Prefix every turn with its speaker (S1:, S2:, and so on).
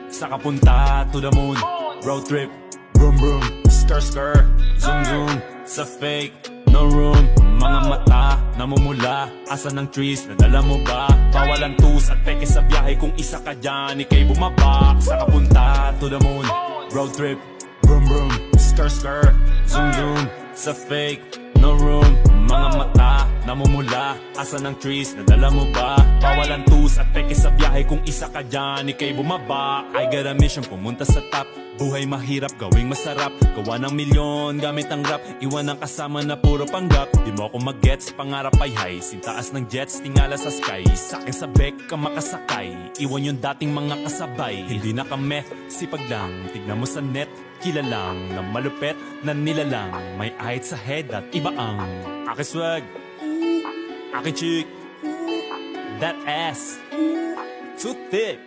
S1: Sa kapunta to the moon, road trip, vroom vroom, skr skr, zoom zoom. Sa fake, no room. Mga mata, namumula, asa ng trees, nadala mo ba? Bawal ang tus at peke sa biyahe, kung isa ka dyan, ikay bumaba. Sa kapunta to the moon, road trip, vroom vroom, skr skr, zoom zoom. Sa fake, no room. Mga mata, namumula, asa ng trees, nadala mo ba? Bawal ang tus at peke sa biyahe, kung isa ka dyan, ikay bumaba. I got a mission, pumunta sa top. Buhay mahirap, gawing masarap. Gawa ng milyon, gamit ang rap. Iwan ang kasama na puro panggap. Di mo ako mag-gets, pangarap ay high. Sintaas ng jets, tingala sa sky. Sa'kin sa bek ka makasakay. Iwan yung dating mga kasabay. Hindi nakameth, sipag lang. Tignan mo sa net, kilalang na malupet na nilalang. May ahit sa head at iba ang aking swag, aking chick, that ass, too thick.